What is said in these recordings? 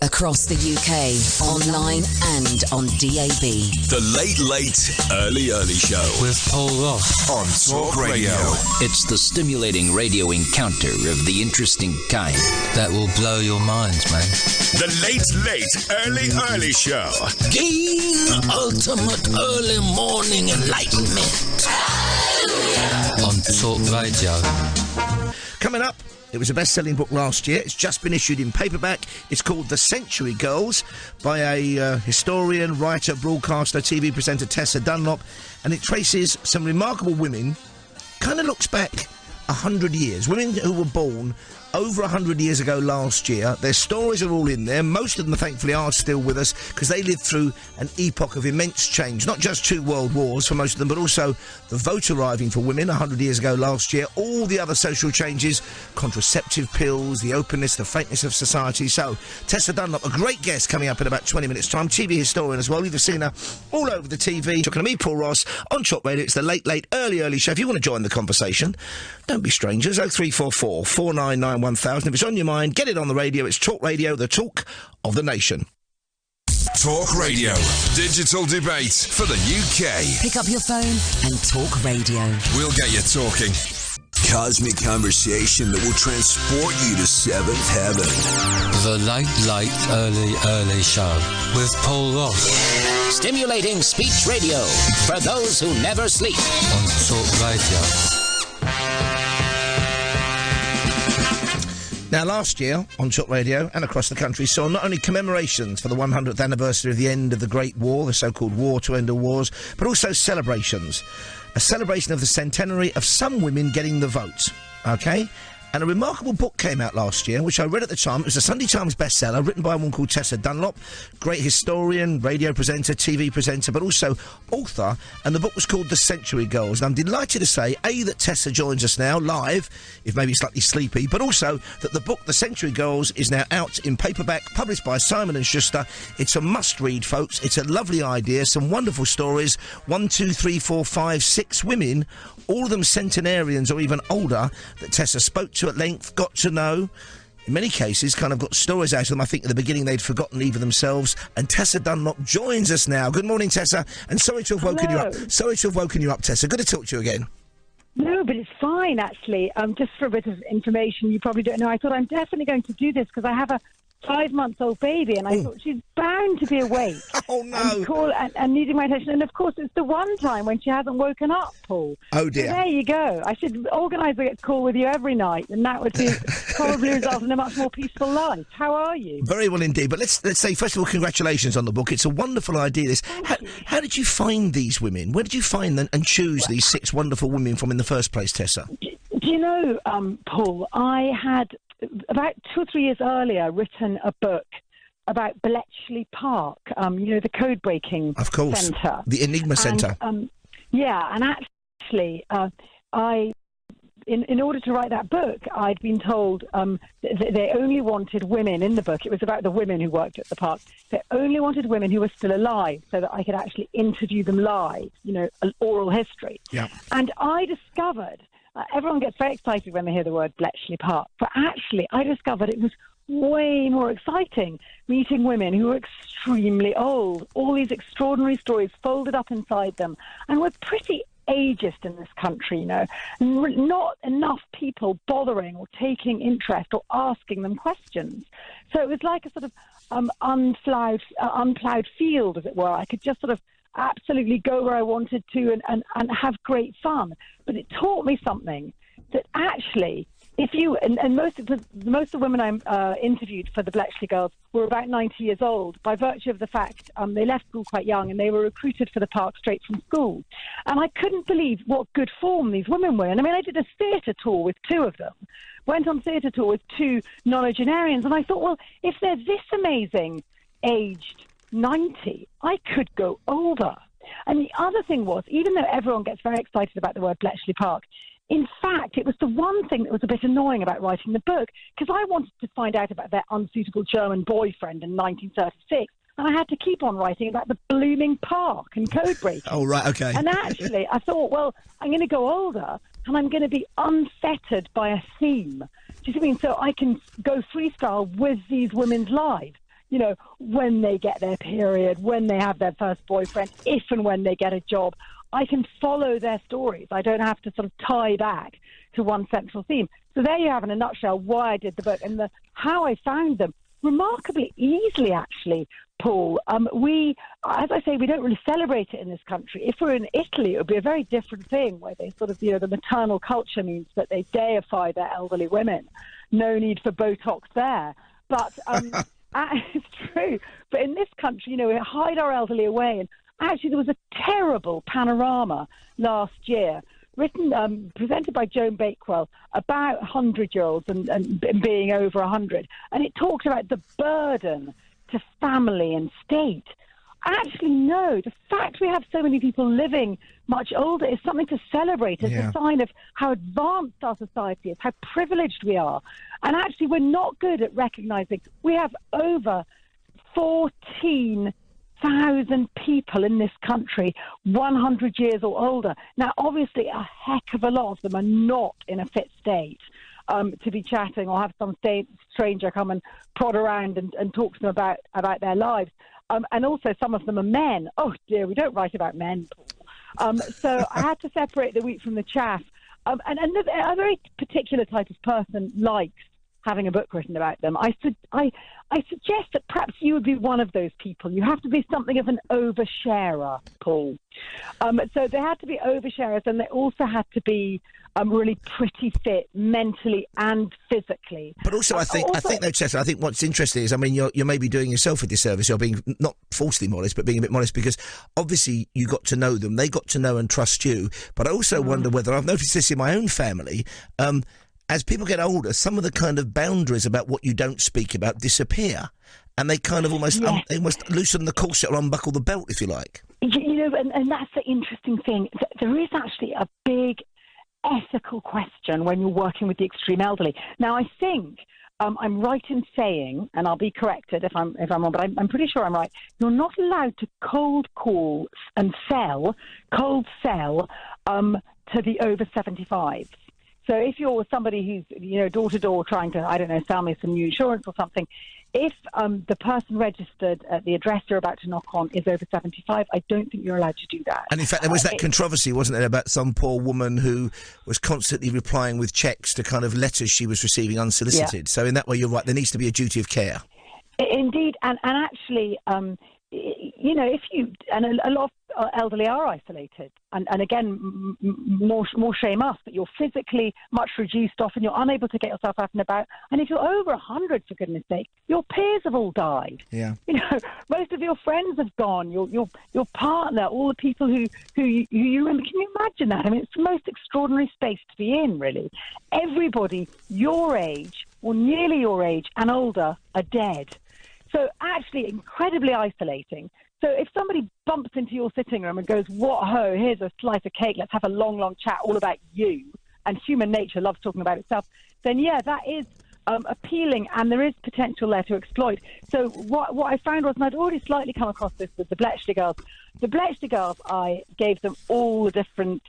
Across the UK, online and on DAB. The Late Early Show with Paul Ross on Talk Radio. It's the stimulating radio encounter of the interesting kind that will blow your mind, man. The Late Early Show. Gain ultimate early morning enlightenment on Talk Radio. Coming up, it was a best-selling book last year. It's just been issued in paperback. It's called The Century Girls by a historian, writer, broadcaster, TV presenter, Tessa Dunlop. And it traces some remarkable women, kind of looks back 100 years. Women who were born over 100 years ago last year. Their stories are all in there. Most of them, thankfully, are still with us because they lived through an epoch of immense change. Not just 2 world wars for most of them, but also the vote arriving for women 100 years ago last year. All the other social changes, contraceptive pills, the openness, the fakeness of society. So, Tessa Dunlop, a great guest coming up in about 20 minutes' time. TV historian as well. You've seen her all over the TV. Talking to me, Paul Ross, on Talk Radio. It's the Late Early Show. If you want to join the conversation, don't be strangers. 0344 499 1000. If it's on your mind, get it on the radio. It's Talk Radio, the talk of the nation. Talk Radio. Digital debate for the UK. Pick up your phone and Talk Radio. We'll get you talking. Cosmic conversation that will transport you to 7th heaven. The Late Early Show with Paul Ross. Stimulating speech radio for those who never sleep on Talk Radio. Now, last year, on Talk Radio and across the country, saw not only commemorations for the 100th anniversary of the end of the Great War, the so-called War to End All Wars, but also celebrations. A celebration of the centenary of some women getting the vote, OK? And a remarkable book came out last year, which I read at the time. It was a Sunday Times bestseller, written by a woman called Tessa Dunlop, great historian, radio presenter, TV presenter, but also author, and the book was called The Century Girls. And I'm delighted to say, A, that Tessa joins us now, live, if maybe slightly sleepy, but also that the book, The Century Girls, is now out in paperback, published by Simon & Schuster. It's a must-read, folks. It's a lovely idea, some wonderful stories. 1, 2, 3, 4, 5, 6 women, all of them centenarians or even older, that Tessa spoke to at length, got to know. In many cases, kind of got stories out of them. I think at the beginning they'd forgotten even themselves. And Tessa Dunlop joins us now. Good morning, Tessa. And sorry to have woken you up. Sorry to have woken you up, Tessa. Good to talk to you again. No, but it's fine, actually. Just for a bit of information, you probably don't know, I thought I'm definitely going to do this because I have a 5-month-old baby, and I thought she's bound to be awake. Oh, no. And needing my attention. And, of course, it's the one time when she hasn't woken up, Paul. Oh, dear. So there you go. I should organise a call with you every night, and that would be probably result in a much more peaceful life. How are you? Very well indeed. But let's say, first of all, congratulations on the book. It's a wonderful idea, this. How did you find these women? Where did you find them and choose these 6 wonderful women from in the first place, Tessa? Do you know, Paul, I had, about 2 or 3 years earlier, written a book about Bletchley Park, the code-breaking of course, centre. The Enigma Centre. Yeah, and actually, in order to write that book, I'd been told that they only wanted women in the book. It was about the women who worked at the park. They only wanted women who were still alive so that I could actually interview them live, an oral history. Yeah. And I discovered... everyone gets very excited when they hear the word Bletchley Park, but actually I discovered it was way more exciting meeting women who were extremely old, all these extraordinary stories folded up inside them, and we're pretty ageist in this country, not enough people bothering or taking interest or asking them questions. So it was like a sort of unplowed field, as it were. I could just sort of absolutely go where I wanted to and have great fun. But it taught me something, that actually, if you, and most of the women I interviewed for the Bletchley Girls were about 90 years old, by virtue of the fact they left school quite young and they were recruited for the park straight from school. And I couldn't believe what good form these women were in. I mean, I did a theatre tour with 2 of them, went on theatre tour with 2 nonagenarians, and I thought, well, if they're this amazing aged 90, I could go older. And the other thing was, even though everyone gets very excited about the word Bletchley Park, in fact, it was the one thing that was a bit annoying about writing the book, because I wanted to find out about their unsuitable German boyfriend in 1936, and I had to keep on writing about the blooming park and code breaking. Oh, right, OK. And actually, I thought, well, I'm going to go older, and I'm going to be unfettered by a theme. Do you see what I mean? So I can go freestyle with these women's lives. when they get their period, when they have their first boyfriend, if and when they get a job. I can follow their stories. I don't have to sort of tie back to one central theme. So there you have, in a nutshell, why I did the book and how I found them. Remarkably easily, actually, Paul. We, as I say, we don't really celebrate it in this country. If we're in Italy, it would be a very different thing, where they sort of, the maternal culture means that they deify their elderly women. No need for Botox there. But it's true. But in this country, we hide our elderly away. And actually, there was a terrible panorama last year, presented by Joan Bakewell, about 100-year-olds and being over 100. And it talked about the burden to family and state. Actually, no. The fact we have so many people living much older is something to celebrate. It's a sign of how advanced our society is, how privileged we are. And actually, we're not good at recognising we have over 14,000 people in this country 100 years or older. Now, obviously, a heck of a lot of them are not in a fit state to be chatting or have some stranger come and prod around and talk to them about their lives. And also, some of them are men. Oh, dear, we don't write about men, Paul. So I had to separate the wheat from the chaff. And a very particular type of person likes having a book written about them. I suggest that perhaps you would be one of those people. You have to be something of an oversharer, Paul. So they had to be oversharers, and they also had to be really pretty fit mentally and physically. But also, I think though, Tessa, I think what's interesting is, you're maybe doing yourself a disservice. You're being not falsely modest, but being a bit modest, because obviously you got to know them, they got to know and trust you. But I also wonder whether, I've noticed this in my own family, as people get older, some of the kind of boundaries about what you don't speak about disappear, and they kind of almost they almost loosen the corset or unbuckle the belt, if you like. And that's the interesting thing. There is actually a big ethical question when you're working with the extreme elderly. Now, I think I'm right in saying, and I'll be corrected if I'm wrong, but I'm pretty sure I'm right. You're not allowed to cold call and cold sell to the over 75s. So if you're somebody who's, door to door trying to, sell me some new insurance or something, if the person registered at the address you're about to knock on is over 75, I don't think you're allowed to do that. And in fact, there was that controversy, wasn't there, about some poor woman who was constantly replying with cheques to kind of letters she was receiving unsolicited. Yeah. So in that way, you're right, there needs to be a duty of care. Indeed, and actually, if you, and a lot of elderly are isolated, and again, more shame us, that you're physically much reduced off and you're unable to get yourself out and about. And if you're over 100, for goodness sake, your peers have all died. Yeah. Most of your friends have gone. Your partner, all the people who you remember. Can you imagine that? I mean, it's the most extraordinary space to be in, really. Everybody your age, or nearly your age, and older are dead. So actually incredibly isolating. So if somebody bumps into your sitting room and goes, what ho, here's a slice of cake, let's have a long, long chat all about you, and human nature loves talking about itself, then yeah, that is appealing, and there is potential there to exploit. So what I found was, and I'd already slightly come across this with the Bletchley Girls. The Bletchley Girls, I gave them all the different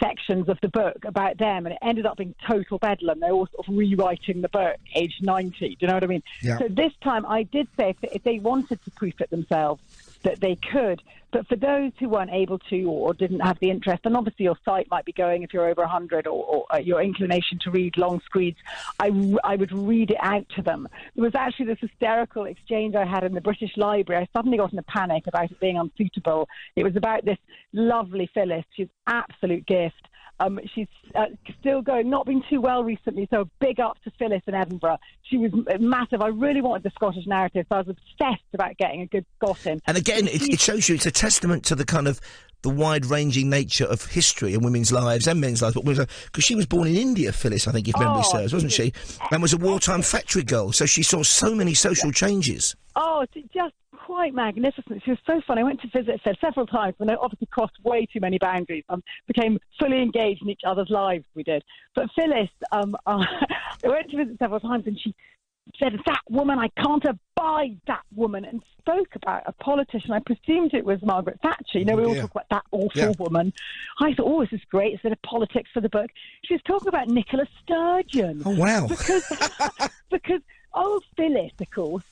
sections of the book about them, and it ended up being total bedlam. They're all sort of rewriting the book, age 90. Do you know what I mean? Yeah. So this time I did say if they wanted to proof it themselves, that they could. But for those who weren't able to or didn't have the interest, and obviously your sight might be going if you're over 100, or your inclination to read long screeds, I would read it out to them. There was actually this hysterical exchange I had in the British Library. I suddenly got in a panic about it being unsuitable. It was about this lovely Phyllis. She's an absolute gift. She's still going, not been too well recently, so big up to Phyllis in Edinburgh. She was massive. I really wanted the Scottish narrative, so I was obsessed about getting a good Scot in. And again, it shows you, it's a testament to the kind of the wide-ranging nature of history and women's lives and men's lives. Because she was born in India, Phyllis, I think, if memory serves, wasn't she? And was a wartime factory girl, so she saw so many social changes. Oh, just quite magnificent. She was so fun. I went to visit her several times, and I obviously crossed way too many boundaries. Became fully engaged in each other's lives, we did. But Phyllis, I went to visit several times, and she said, that woman, I can't abide that woman, and spoke about a politician. I presumed it was Margaret Thatcher. We all talk about that awful woman. I thought, this is great. It's a bit of politics for the book. She was talking about Nicola Sturgeon. Oh, wow. Because old Phyllis, of course,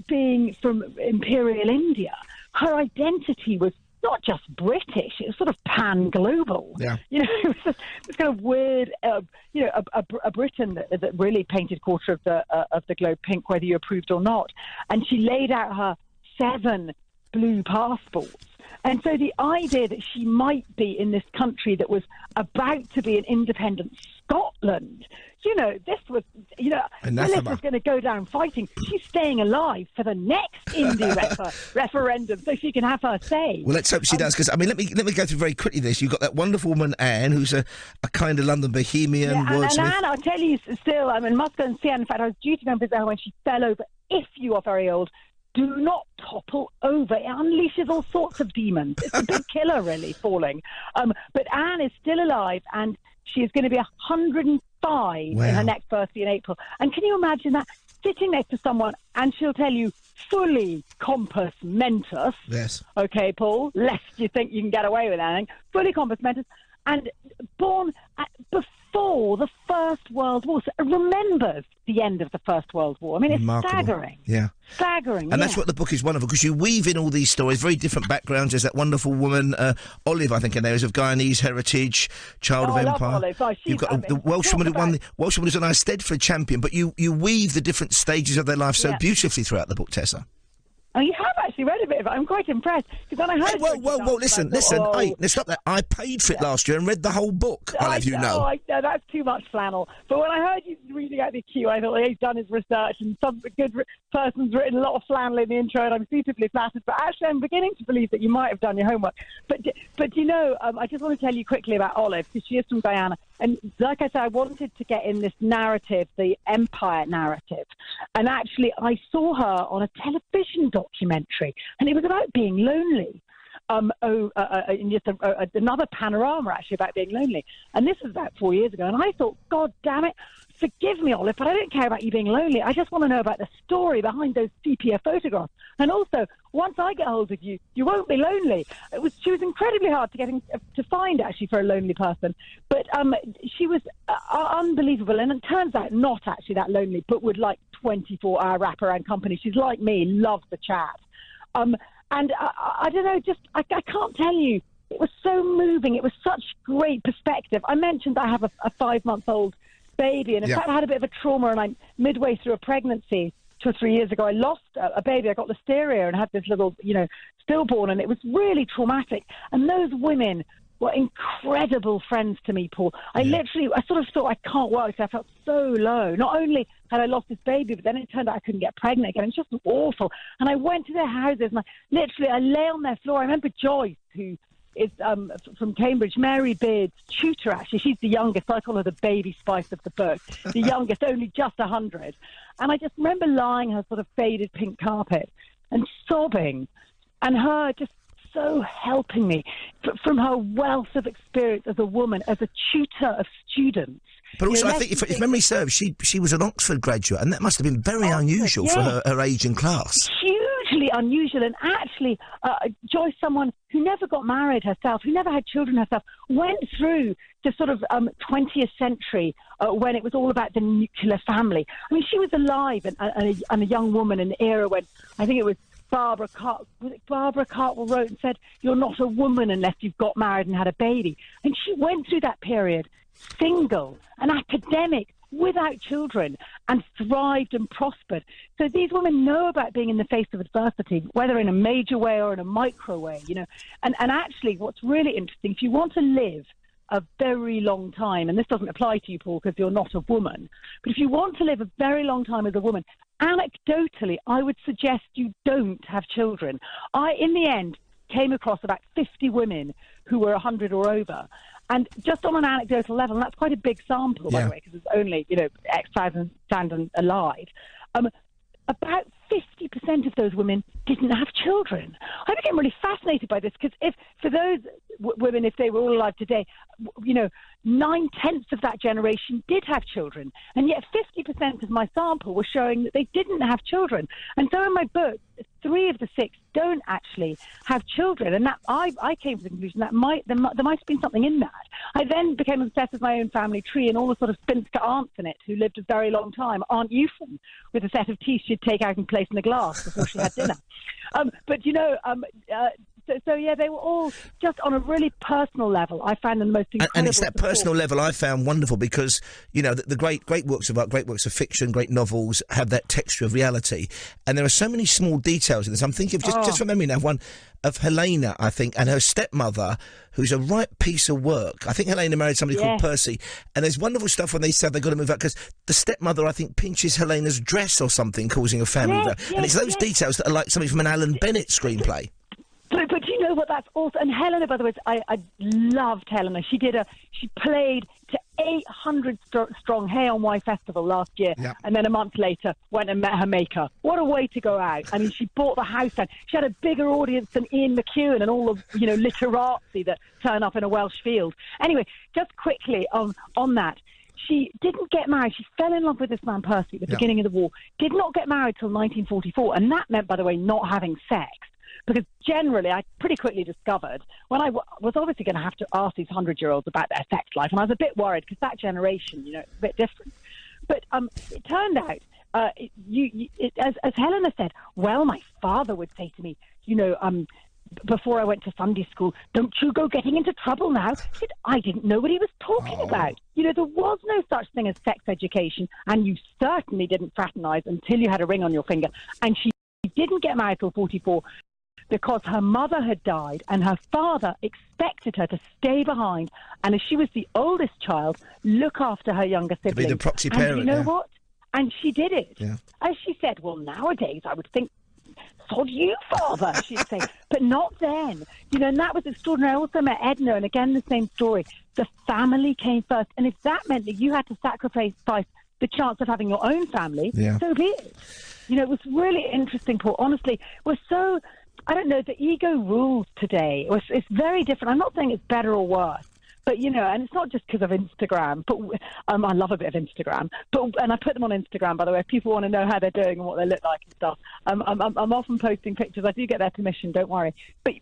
being from Imperial India, her identity was not just British, it was sort of pan-global. Yeah. You know, it was this kind of weird, a Britain that really painted quarter of the globe pink, whether you approved or not. And she laid out her 7 blue passports. And so the idea that she might be in this country that was about to be an independent Scotland, you know, this was, you know, Phyllis was going to go down fighting. She's staying alive for the next Indie referendum so she can have her say. Well, let's hope she does, because, I mean, let me go through very quickly this. You've got that wonderful woman, Anne, who's a kind of London bohemian. Yeah, and Anne, I'll tell you still, I mean, must go and see Anne. In fact, I was due to go and visit her when she fell over. If you are very old, do not topple over. It unleashes all sorts of demons. It's a big killer, really, falling. But Anne is still alive, and she is going to be 105 in her next birthday in April. And can you imagine that? Sitting next to someone, and she'll tell you, fully compos mentis. Yes. Okay, Paul, lest you think you can get away with anything. Fully compos mentis. And born before the First World War. So remembers the end of the First World War. I mean, it's remarkable. staggering. Yeah. Staggering, And that's what the book is wonderful, because you weave in all these stories, very different backgrounds. There's that wonderful woman, Olive, I think her name is, of Guyanese heritage, child of I Empire. love Olive. Oh, You've got the Welsh woman who won, the Welsh woman who's an Eisteddfod champion, but you weave the different stages of their life so beautifully throughout the book, Tessa. Oh, you have actually read a bit of it. I'm quite impressed. Because when I heard whoa, listen. Hey, now stop that. I paid for it last year and read the whole book, I'll have you know. I know, that's too much flannel. But when I heard you reading out the queue, I thought, he's done his research and some good person's written a lot of flannel in the intro, and I'm suitably flattered. But actually, I'm beginning to believe that you might have done your homework. But you know, I just want to tell you quickly about Olive, because she is from Guyana. And like I said, I wanted to get in this narrative, the Empire narrative. And actually, I saw her on a television documentary, and it was about being lonely. Just another panorama, actually, about being lonely. And this was about 4 years ago. And I thought, God damn it, forgive me, Olive, but I don't care about you being lonely. I just want to know about the story behind those sepia photographs. And also, once I get hold of you, you won't be lonely. She was incredibly hard to find, actually, for a lonely person. But she was unbelievable. And it turns out not actually that lonely, but would like 24-hour wraparound company. She's like me, loves the chat. And I don't know, I can't tell you. It was so moving. It was such great perspective. I mentioned I have a 5-month-old baby, and in fact I had a bit of a trauma, and I'm midway through a pregnancy 2 or 3 years ago. I lost a baby. I got listeria and had this little, stillborn, and it was really traumatic. And those women were incredible friends to me, Paul. I sort of thought, I can't work. I felt so low. Not only had I lost this baby, but then it turned out I couldn't get pregnant again. It's just awful. And I went to their houses, and I lay on their floor. I remember Joyce, who is from Cambridge, Mary Beard's tutor, actually. She's the youngest. I call her the baby spice of the book. The youngest, only just 100. And I just remember lying on her sort of faded pink carpet and sobbing, and her just so helping me from her wealth of experience as a woman, as a tutor of students. But also, I think, if memory serves, she was an Oxford graduate, and that must have been very unusual for her age and class. Hugely unusual. And actually, Joyce, someone who never got married herself, who never had children herself, went through the sort of 20th century when it was all about the nuclear family. I mean, she was alive and a young woman in the era when, I think it was Barbara Cartwell wrote and said, "You're not a woman unless you've got married and had a baby." And she went through that period single, an academic, without children, and thrived and prospered. So these women know about being in the face of adversity, whether in a major way or in a micro way, And actually, what's really interesting, if you want to live a very long time, and this doesn't apply to you, Paul, because you're not a woman, but if you want to live a very long time as a woman, anecdotally, I would suggest you don't have children. I, in the end, came across about 50 women who were 100 or over. And just on an anecdotal level, and that's quite a big sample, by the way, because there's only, X thousand standing alive, about 50% of those women didn't have children. I became really fascinated by this, because if, for those women, if they were all alive today, 9/10 of that generation did have children. And yet 50% of my sample were showing that they didn't have children. And so in my book, 3 of the 6 don't actually have children. And that I came to the conclusion that there might have been something in that. I then became obsessed with my own family tree and all the sort of spinster aunts in it who lived a very long time. Aunt Eupham, with a set of teeth she'd take out and place in a glass before she had dinner. But, you know... So yeah, they were all just on a really personal level. I found them the most incredible. And it's that personal level I found wonderful because, you know, the great works of art, great works of fiction, great novels have that texture of reality. And there are so many small details in this. I'm thinking of, just from memory now, one of Helena, I think, and her stepmother, who's a right piece of work. I think Helena married somebody called Percy. And there's wonderful stuff when they said they've got to move out because the stepmother, I think, pinches Helena's dress or something, causing a family. And it's those details that are like something from an Alan Bennett screenplay. But you know what? That's also, and Helena, by the way, I loved Helena. She played to 800 strong Hay on Wye Festival last year, and then a month later went and met her maker. What a way to go out! I mean, she bought the house down. She had a bigger audience than Ian McEwan and all of literati that turn up in a Welsh field. Anyway, just quickly on that. She didn't get married. She fell in love with this man, Percy, at the beginning of the war. Did not get married till 1944, and that meant, by the way, not having sex. Because generally, I pretty quickly discovered when I was obviously going to have to ask these 100-year-olds about their sex life, and I was a bit worried because that generation, it's a bit different. But it turned out, as Helena said, well, my father would say to me, before I went to Sunday school, don't you go getting into trouble now. She said, I didn't know what he was talking about. There was no such thing as sex education, and you certainly didn't fraternise until you had a ring on your finger. And she didn't get married till 44. Because her mother had died and her father expected her to stay behind and, as she was the oldest child, look after her younger siblings. To be the proxy parent. And you know what? And she did it. Yeah. As she said, well, nowadays I would think, sod you, father, she'd say. But not then. And that was extraordinary. I also met Edna, and again, the same story. The family came first. And if that meant that you had to sacrifice the chance of having your own family, so be it. It was really interesting, Paul. Honestly, we're so... I don't know, the ego rules today. It's very different. I'm not saying it's better or worse, but, and it's not just because of Instagram, but I love a bit of Instagram. And I put them on Instagram, by the way, if people want to know how they're doing and what they look like and stuff. I'm often posting pictures. I do get their permission, don't worry. But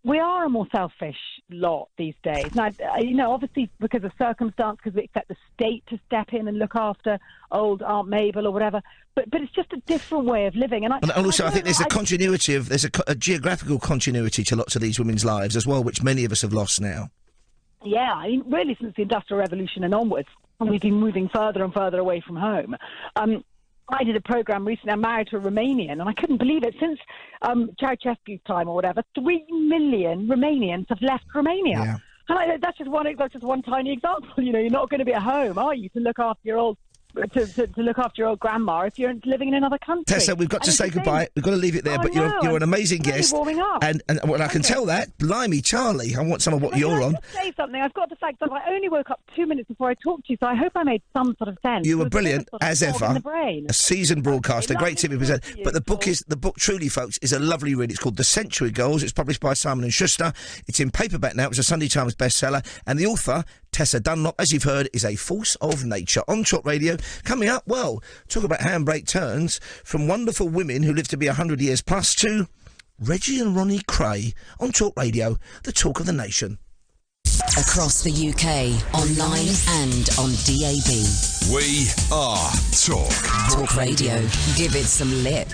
we are a more selfish lot these days. Now, obviously because of circumstance, because we expect the state to step in and look after old Aunt Mabel or whatever. But it's just a different way of living. And also, I think there's there's a geographical continuity to lots of these women's lives as well, which many of us have lost now. Yeah, I mean, really since the Industrial Revolution and onwards, we've been moving further and further away from home. I did a programme recently. I'm married to a Romanian, and I couldn't believe it. Since Ceausescu's time or whatever, 3 million Romanians have left Romania. Yeah. And that's just one tiny example. You're not going to be at home, are you, to look after your old to look after your old grandma if you're living in another country. Tessa, we've got to say goodbye. We've got to leave it there, but you're an amazing guest. Warming up. And well, I can tell that. Blimey, Charlie, I want some of what you're on. Just say something. I've got the fact that I only woke up 2 minutes before I talked to you, so I hope I made some sort of sense. You were brilliant, as ever. A seasoned broadcaster, great TV presenter. But the book truly, folks, is a lovely read. It's called The Century Girls. It's published by Simon & Schuster. It's in paperback now. It was a Sunday Times bestseller. And the author, Tessa Dunlop, as you've heard, is a force of nature. On Talk Radio, coming up, well, talk about handbrake turns from wonderful women who live to be 100 years plus to Reggie and Ronnie Cray on Talk Radio, the talk of the nation. Across the UK, online and on DAB. We are Talk. Talk Radio. Give it some lip.